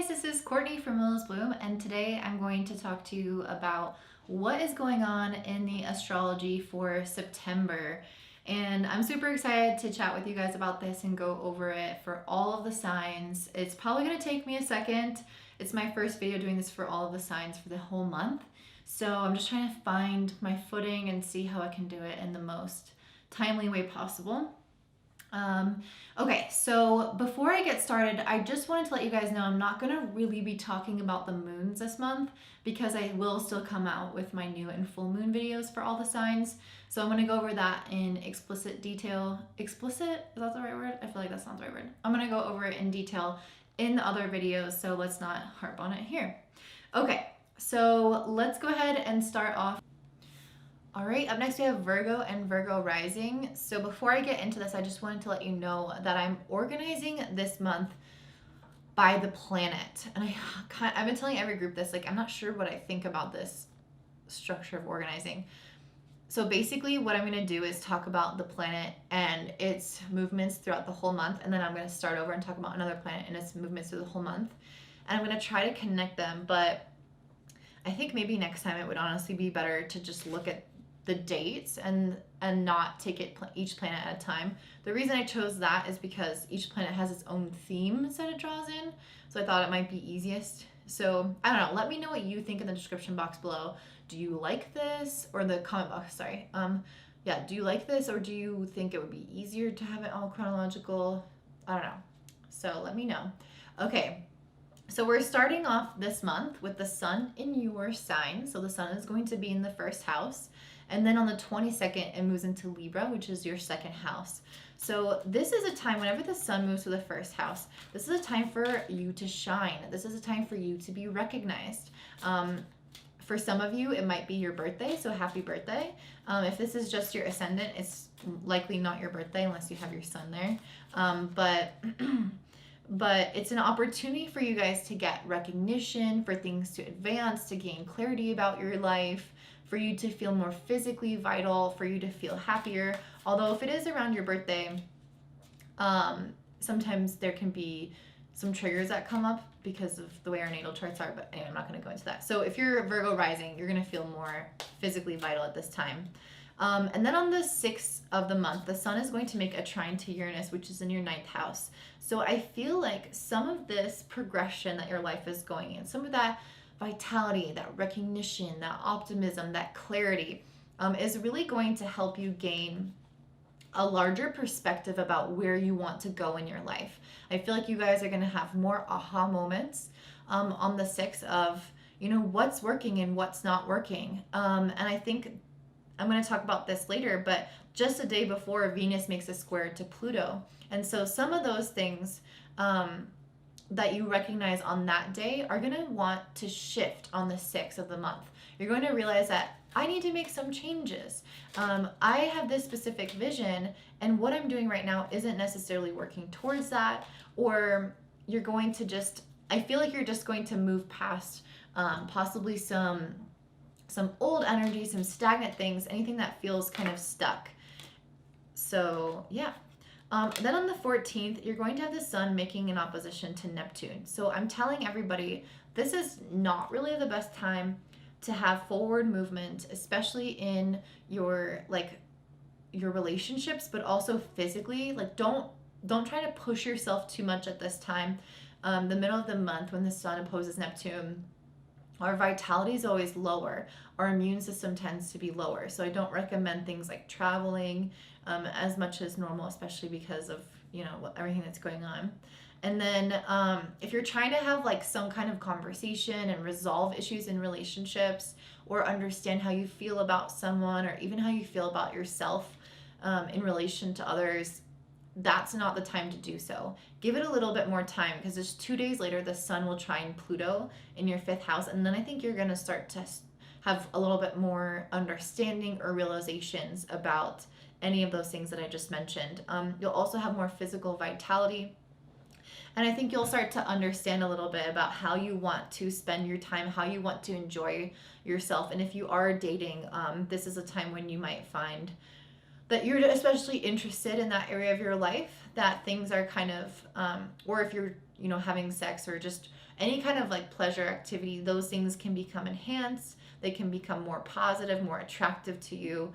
guys, this is Courtney from Willows Bloom, and today I'm going to talk to you about what is going on in the astrology for September. And I'm super excited to chat with you guys about this and go over it for all of the signs. It's probably going to take me a second. It's my first video doing this for all of the signs for the whole month. So I'm just trying to find my footing and see how I can do it in the most timely way possible. Okay, so before I get started, I just wanted to let you guys know I'm not going to really be talking about the moons this month because I will still come out with my new and full moon videos for all the signs. So I'm going to go over that in explicit detail. Explicit? Is that the right word? I feel like that's not the right word. I'm going to go over it in detail in the other videos, so let's not harp on it here. Okay, so let's go ahead and start off. All right, up next we have Virgo and Virgo Rising. So before I get into this, I just wanted to let you know that I'm organizing this month by the planet. And I've been telling every group this, like, I'm not sure what I think about this structure of organizing. So basically what I'm going to do is talk about the planet and its movements throughout the whole month. And then I'm going to start over and talk about another planet and its movements through the whole month. And I'm going to try to connect them. But I think maybe next time it would honestly be better to just look at the dates and not take it each planet at a time. The reason I chose that is because each planet has its own themes that it draws in, so I thought it might be easiest. So I don't know, let me know what you think in the description box below. Do you like this? Or the comment box, sorry. Yeah, do you like this, or do you think it would be easier to have it all chronological? I don't know, so let me know. Okay, so we're starting off this month with the sun in your sign. So the sun is going to be in the first house. And then on the 22nd, it moves into Libra, which is your second house. So this is a time, whenever the sun moves to the first house, this is a time for you to shine. This is a time for you to be recognized. For some of you, it might be your birthday, so happy birthday. If this is just your ascendant, it's likely not your birthday unless you have your sun there. But it's an opportunity for you guys to get recognition, for things to advance, to gain clarity about your life, for you to feel more physically vital, for you to feel happier. Although if it is around your birthday, sometimes there can be some triggers that come up because of the way our natal charts are, but anyway, I'm not going to go into that. So if you're a Virgo rising, you're going to feel more physically vital at this time. And then on the 6th of the month, the sun is going to make a trine to Uranus, which is in your 9th house. So I feel like some of this progression that your life is going in, some of that vitality, that recognition, that optimism, that clarity is really going to help you gain a larger perspective about where you want to go in your life. I feel like you guys are going to have more aha moments on the 6th of, you know, what's working and what's not working. And I think I'm going to talk about this later, but just a day before, Venus makes a square to Pluto. And so some of those things that you recognize on that day are going to want to shift on the 6th of the month. You're going to realize that I need to make some changes. I have this specific vision, and what I'm doing right now isn't necessarily working towards that, or you're going to just, I feel like you're just going to move past possibly some old energy, some stagnant things, anything that feels kind of stuck. So yeah. Then on the 14th, you're going to have the sun making an opposition to Neptune. So I'm telling everybody, this is not really the best time to have forward movement, especially in your relationships, but also physically. Like don't try to push yourself too much at this time. The middle of the month when the sun opposes Neptune, our vitality is always lower. Our immune system tends to be lower. So I don't recommend things like traveling as much as normal, especially because of, you know, everything that's going on. And then if you're trying to have like some kind of conversation and resolve issues in relationships, or understand how you feel about someone, or even how you feel about yourself in relation to others, that's not the time to do so. Give it a little bit more time, because just 2 days later, the sun will trine Pluto in your 5th house. And then I think you're going to start to have a little bit more understanding or realizations about any of those things that I just mentioned. You'll also have more physical vitality. And I think you'll start to understand a little bit about how you want to spend your time, how you want to enjoy yourself. And if you are dating, this is a time when you might find that you're especially interested in that area of your life, that things are kind of, or if you're you know, having sex or just any kind of like pleasure activity, those things can become enhanced. They can become more positive, more attractive to you.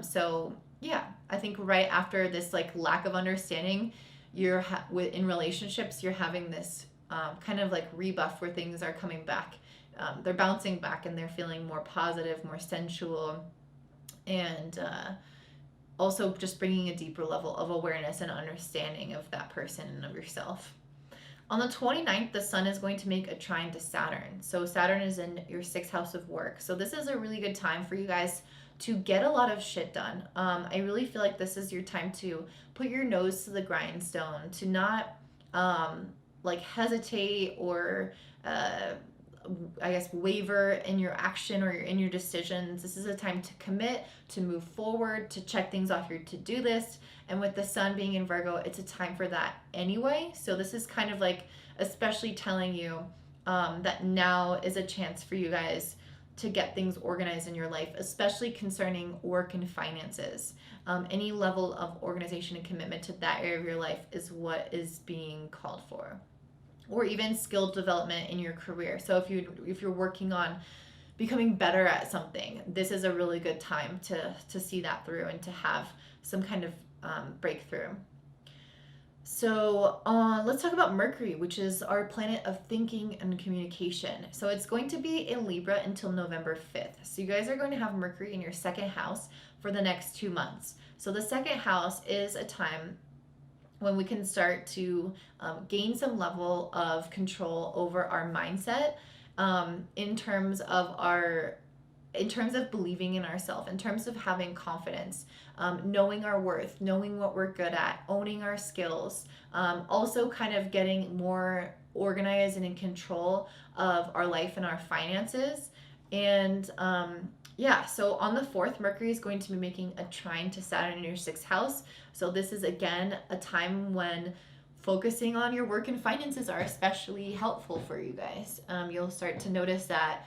So yeah, I think right after this like lack of understanding, in relationships, you're having this kind of like rebuff where things are coming back. They're bouncing back and they're feeling more positive, more sensual, and also just bringing a deeper level of awareness and understanding of that person and of yourself. On the 29th, the sun is going to make a trine to Saturn. So Saturn is in your sixth house of work. So this is a really good time for you guys to get a lot of shit done. I really feel like this is your time to put your nose to the grindstone, to not like hesitate or I guess waver in your action or in your decisions. This is a time to commit, to move forward, to check things off your to-do list. And with the sun being in Virgo, it's a time for that anyway. So this is kind of like especially telling you that now is a chance for you guys to get things organized in your life, especially concerning work and finances. Any level of organization and commitment to that area of your life is what is being called for. Or even skill development in your career. So if you're working on becoming better at something, this is a really good time to see that through and to have some kind of breakthrough. So let's talk about Mercury, which is our planet of thinking and communication. So it's going to be in Libra until November 5th. So you guys are going to have Mercury in your second house for the next 2 months. So the second house is a time when we can start to gain some level of control over our mindset in terms of believing in ourselves, in terms of having confidence, knowing our worth, knowing what we're good at, owning our skills, also kind of getting more organized and in control of our life and our finances. And yeah, so on the 4th, Mercury is going to be making a trine to Saturn in your 6th house. So this is, again, a time when focusing on your work and finances are especially helpful for you guys. You'll start to notice that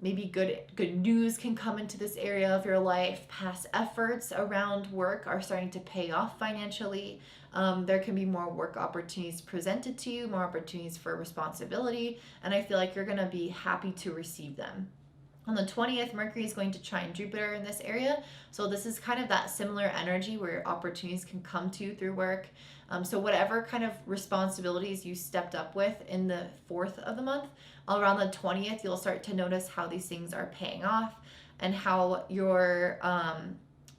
maybe good news can come into this area of your life. Past efforts around work are starting to pay off financially. There can be more work opportunities presented to you, more opportunities for responsibility, and I feel like you're going to be happy to receive them. On the 20th, Mercury is going to trine Jupiter in this area. So this is kind of that similar energy where opportunities can come to you through work. So whatever kind of responsibilities you stepped up with in the 4th of the month, around the 20th, you'll start to notice how these things are paying off and how you're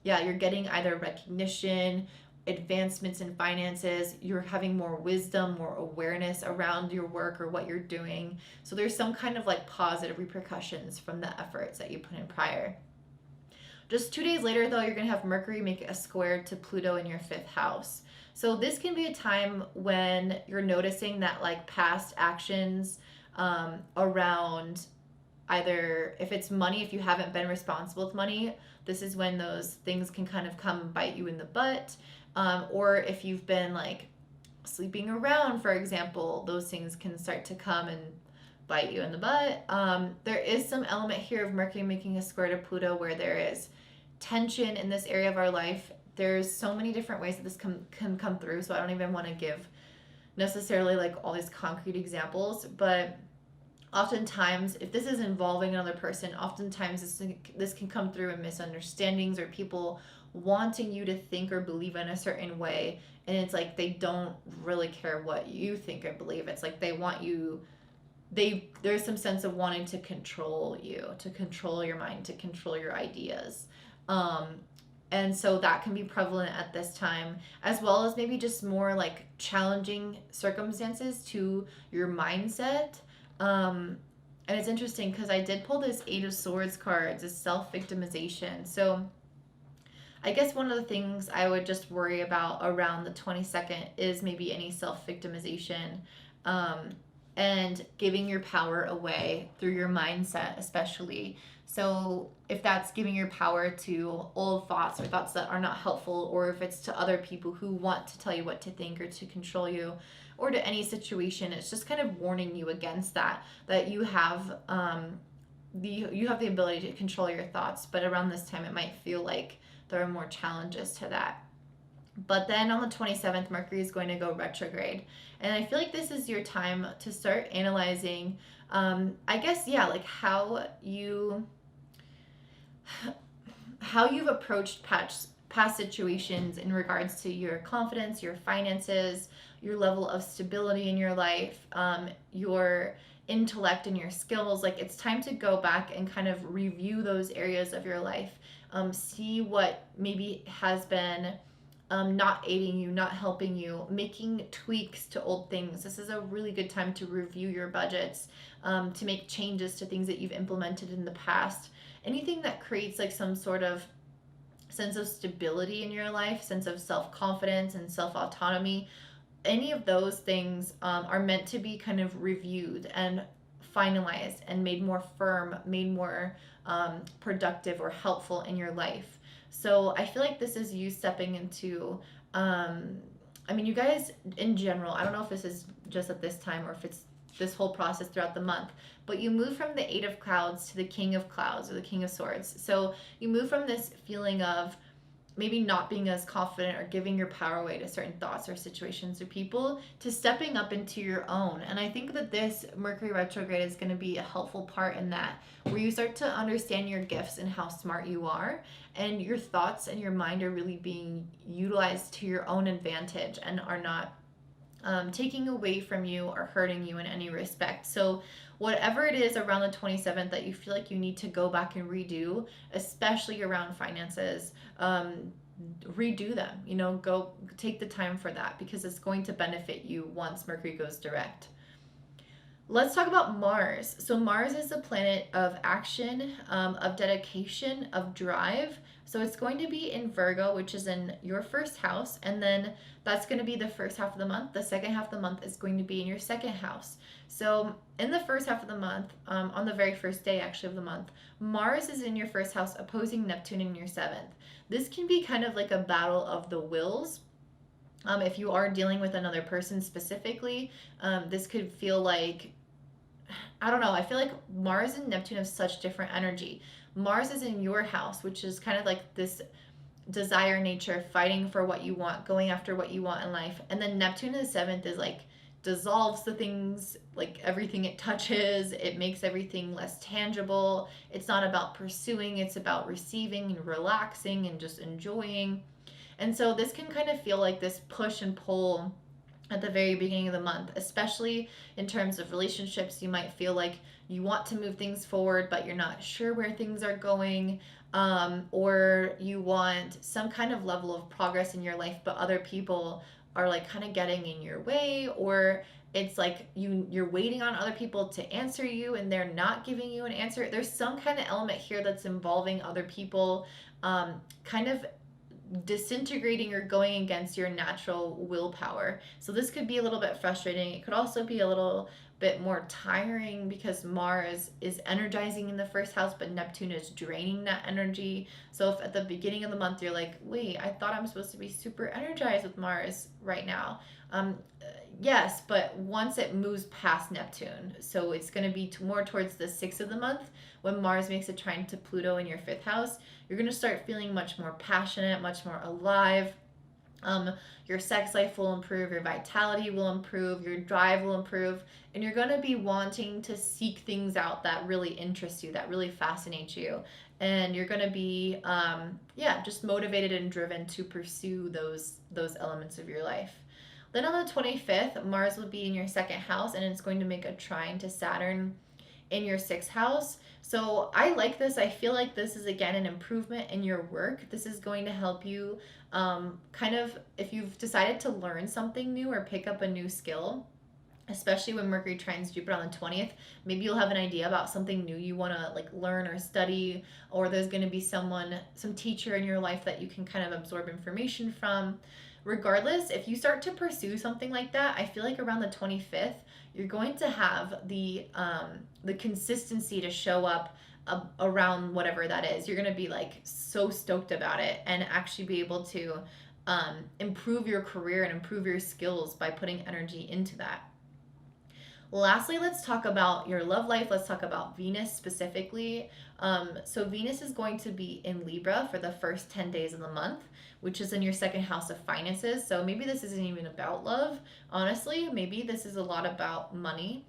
getting either recognition, advancements in finances, you're having more wisdom, more awareness around your work or what you're doing. So there's some kind of like positive repercussions from the efforts that you put in prior. Just 2 days later, though, you're going to have Mercury make a square to Pluto in your 5th house. So this can be a time when you're noticing that like past actions around either if it's money, if you haven't been responsible with money, this is when those things can kind of come bite you in the butt. Or if you've been like sleeping around, for example, those things can start to come and bite you in the butt. There is some element here of Mercury making a square to Pluto where there is tension in this area of our life. There's so many different ways that this can come through, so I don't even want to give necessarily like all these concrete examples, but oftentimes if this is involving another person, oftentimes this can come through in misunderstandings or people wanting you to think or believe in a certain way, and it's like they don't really care what you think or believe. It's like they want you, there's some sense of wanting to control you, to control your mind, to control your ideas. And so that can be prevalent at this time, as well as maybe just more like challenging circumstances to your mindset. And it's interesting because I did pull this 8 of Swords card, it's self-victimization. So I guess one of the things I would just worry about around the 22nd is maybe any self-victimization and giving your power away through your mindset, especially. So if that's giving your power to old thoughts or thoughts that are not helpful, or if it's to other people who want to tell you what to think or to control you, or to any situation, it's just kind of warning you against that you have the ability to control your thoughts, but around this time it might feel like there are more challenges to that. But then on the 27th, Mercury is going to go retrograde. And I feel like this is your time to start analyzing, I guess, yeah, like how you've approached past situations in regards to your confidence, your finances, your level of stability in your life, your intellect and your skills. Like, it's time to go back and kind of review those areas of your life. See what maybe has been not aiding you, not helping you, making tweaks to old things. This is a really good time to review your budgets, to make changes to things that you've implemented in the past. Anything that creates like some sort of sense of stability in your life, sense of self-confidence and self-autonomy, any of those things are meant to be kind of reviewed and finalized and made more firm, made more productive or helpful in your life. So I feel like this is you stepping into, I mean, you guys in general, I don't know if this is just at this time or if it's this whole process throughout the month, but you move from the Eight of Clouds to the King of Clouds or the King of Swords. So you move from this feeling of maybe not being as confident or giving your power away to certain thoughts or situations or people to stepping up into your own. And I think that this Mercury retrograde is going to be a helpful part in that, where you start to understand your gifts and how smart you are, and your thoughts and your mind are really being utilized to your own advantage and are not taking away from you or hurting you in any respect. So whatever it is around the 27th that you feel like you need to go back and redo, especially around finances, redo them. Go take the time for that, because it's going to benefit you once Mercury goes direct. Let's talk about Mars. So Mars is a planet of action, of dedication, of drive. So it's going to be in Virgo, which is in your first house. And then that's going to be the first half of the month. The second half of the month is going to be in your second house. So in the first half of the month, on the very first day actually of the month, Mars is in your first house opposing Neptune in your seventh. This can be kind of like a battle of the wills. If you are dealing with another person specifically, this could feel like, I don't know, I feel like Mars and Neptune have such different energy. Mars is in your house, which is kind of like this desire nature, fighting for what you want, going after what you want in life. And then Neptune in the seventh is like dissolves the things, like everything it touches. It makes everything less tangible. It's not about pursuing, it's about receiving and relaxing and just enjoying. And so this can kind of feel like this push and pull at the very beginning of the month, especially in terms of relationships. You might feel like you want to move things forward, but you're not sure where things are going, or you want some kind of level of progress in your life, but other people are like kind of getting in your way, or it's like you're waiting on other people to answer you and they're not giving you an answer. There's some kind of element here that's involving other people, kind of disintegrating or going against your natural willpower. So this could be a little bit frustrating. It could also be a little bit more tiring, because Mars is energizing in the first house, but Neptune is draining that energy. So if at the beginning of the month you're like, wait, I thought I'm supposed to be super energized with Mars right now. Yes, but once it moves past Neptune, so it's going to be more towards the 6th of the month, when Mars makes a trine to Pluto in your 5th house, you're going to start feeling much more passionate, much more alive. Your sex life will improve, your vitality will improve, your drive will improve, and you're going to be wanting to seek things out that really interest you, that really fascinate you. And you're going to be, just motivated and driven to pursue those elements of your life. Then on the 25th, Mars will be in your 2nd house, and it's going to make a trine to Saturn in your 6th house. So I like this. I feel like this is, again, an improvement in your work. This is going to help you kind of, if you've decided to learn something new or pick up a new skill, especially when Mercury trines Jupiter on the 20th, maybe you'll have an idea about something new you want to like learn or study, or there's going to be some teacher in your life that you can kind of absorb information from. Regardless, if you start to pursue something like that, I feel like around the 25th, you're going to have the consistency to show up around whatever that is. You're going to be like so stoked about it and actually be able to improve your career and improve your skills by putting energy into that. Lastly, let's talk about your love life. Let's talk about Venus specifically. So Venus is going to be in Libra for the first 10 days of the month, which is in your second house of finances. So maybe this isn't even about love. Honestly, maybe this is a lot about money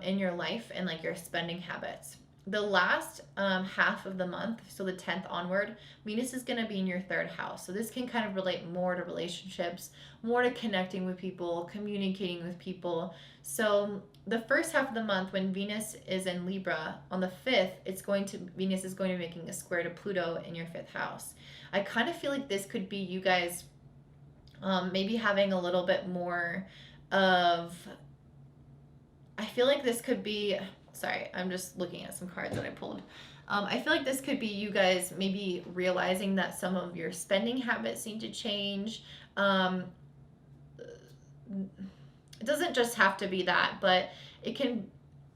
in your life and like your spending habits. The last half of the month, so the 10th onward, Venus is going to be in your third house. So this can kind of relate more to relationships, more to connecting with people, communicating with people. So the first half of the month, when Venus is in Libra, on the 5th, Venus is going to be making a square to Pluto in your 5th house. I kind of feel like this could be you guys maybe having a little bit more of, I feel like this could be, sorry, I'm just looking at some cards that I pulled. I feel like this could be you guys maybe realizing that some of your spending habits need to change. It doesn't just have to be that, but it can,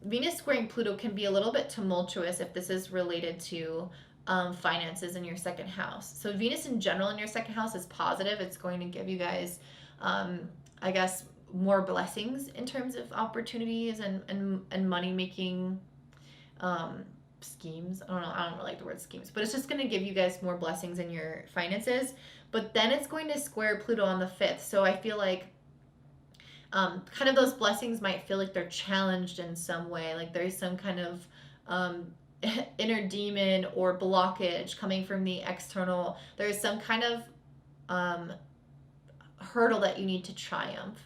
Venus squaring Pluto can be a little bit tumultuous if this is related to finances in your second house. So Venus in general in your second house is positive. It's going to give you guys, I guess, more blessings in terms of opportunities and money making schemes. I don't really like the word schemes, but it's just going to give you guys more blessings in your finances. But then it's going to square Pluto on the 5th. So I feel like kind of those blessings might feel like they're challenged in some way. Like there's some kind of inner demon or blockage coming from the external. There's some kind of hurdle that you need to triumph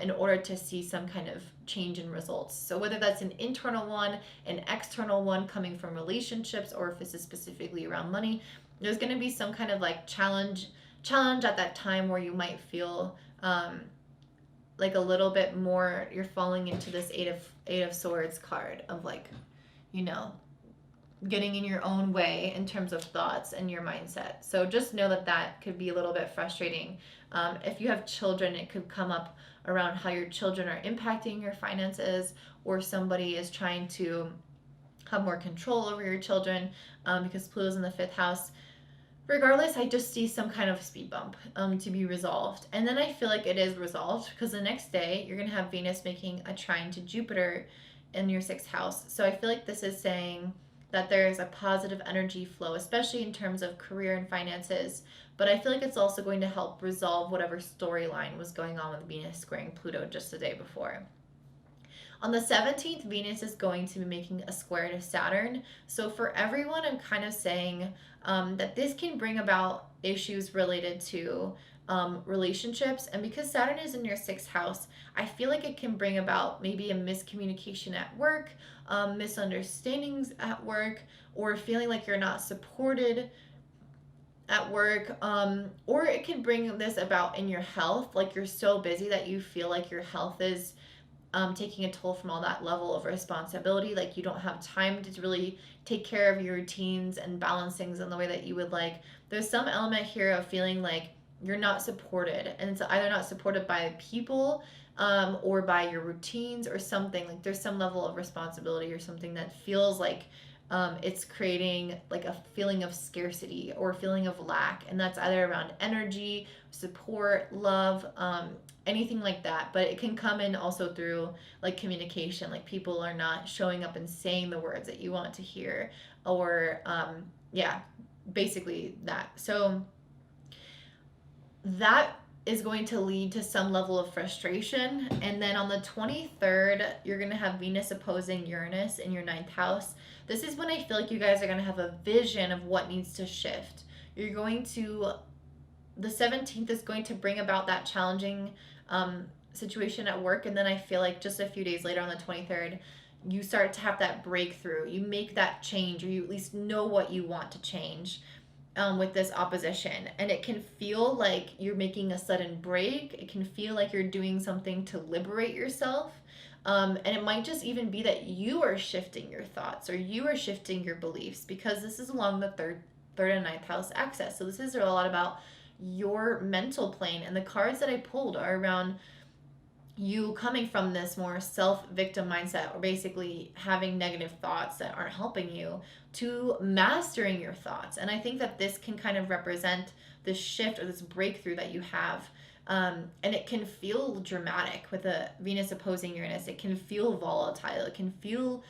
in order to see some kind of change in results. So whether that's an internal one, an external one coming from relationships, or if this is specifically around money, there's going to be some kind of like challenge at that time where you might feel like a little bit more, you're falling into this eight of swords card of like, you know, getting in your own way in terms of thoughts and your mindset. So just know that that could be a little bit frustrating. If you have children, it could come up around how your children are impacting your finances, or somebody is trying to have more control over your children because Pluto's in the 5th house. Regardless, I just see some kind of speed bump to be resolved. And then I feel like it is resolved because the next day you're going to have Venus making a trine to Jupiter in your 6th house. So I feel like this is saying that there is a positive energy flow, especially in terms of career and finances. But I feel like it's also going to help resolve whatever storyline was going on with Venus squaring Pluto just the day before. On the 17th, Venus is going to be making a square to Saturn. So for everyone, I'm kind of saying that this can bring about issues related to relationships. And because Saturn is in your 6th house, I feel like it can bring about maybe a miscommunication at work, misunderstandings at work, or feeling like you're not supported at work, or it can bring this about in your health, like you're so busy that you feel like your health is taking a toll from all that level of responsibility. Like you don't have time to really take care of your routines and balance things in the way that you would like. There's some element here of feeling like you're not supported, and it's either not supported by people or by your routines or something. Like there's some level of responsibility or something that feels like it's creating like a feeling of scarcity or a feeling of lack, and that's either around energy, support, love, anything like that. But it can come in also through like communication, like people are not showing up and saying the words that you want to hear, or basically that. So that is going to lead to some level of frustration. And then on the 23rd, you're going to have Venus opposing Uranus in your 9th house. This is when I feel like you guys are going to have a vision of what needs to shift. The 17th is going to bring about that challenging situation at work. And then I feel like just a few days later on the 23rd, you start to have that breakthrough. You make that change, or you at least know what you want to change with this opposition. And it can feel like you're making a sudden break. It can feel like you're doing something to liberate yourself. And it might just even be that you are shifting your thoughts, or you are shifting your beliefs, because this is along the third and 9th house axis. So this is a lot about your mental plane. And the cards that I pulled are around you coming from this more self-victim mindset, or basically having negative thoughts that aren't helping you, to mastering your thoughts. And I think that this can kind of represent this shift or this breakthrough that you have And it can feel dramatic with a Venus opposing Uranus. It can feel volatile. It can feel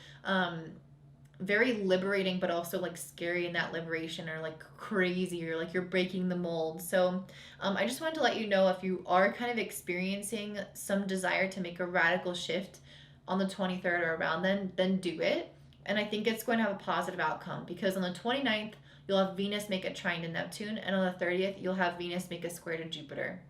very liberating, but also like scary in that liberation, or like crazy, or like you're breaking the mold. So I just wanted to let you know, if you are kind of experiencing some desire to make a radical shift on the 23rd or around then do it. And I think it's going to have a positive outcome, because on the 29th, you'll have Venus make a trine to Neptune, and on the 30th, you'll have Venus make a square to Jupiter.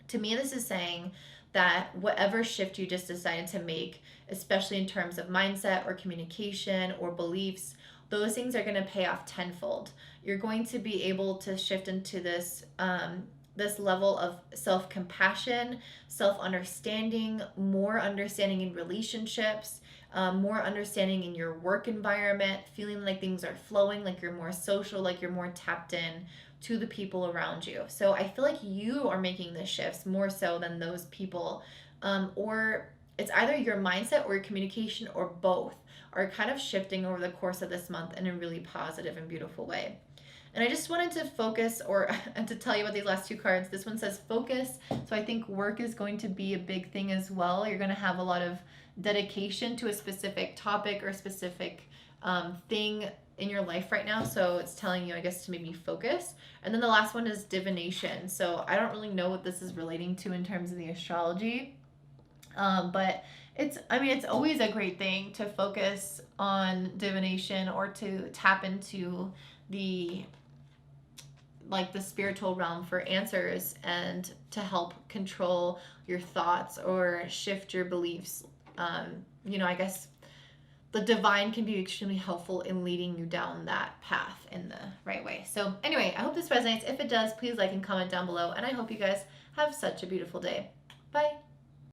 To me, this is saying that whatever shift you just decided to make, especially in terms of mindset or communication or beliefs, those things are going to pay off tenfold. You're going to be able to shift into this level of self-compassion, self-understanding, more understanding in relationships, more understanding in your work environment, feeling like things are flowing, like you're more social, like you're more tapped in to the people around you. So I feel like you are making the shifts more so than those people. Or it's either your mindset or your communication, or both are kind of shifting over the course of this month in a really positive and beautiful way. And I just wanted to focus, or and to tell you about these last two cards. This one says focus. So I think work is going to be a big thing as well. You're going to have a lot of dedication to a specific topic or a specific thing in your life right now. So it's telling you, I guess, to maybe focus. And then the last one is divination. So I don't really know what this is relating to in terms of the astrology. But it's always a great thing to focus on divination, or to tap into the spiritual realm for answers, and to help control your thoughts or shift your beliefs. I guess the divine can be extremely helpful in leading you down that path in the right way. So anyway, I hope this resonates. If it does, please like and comment down below, and I hope you guys have such a beautiful day. Bye.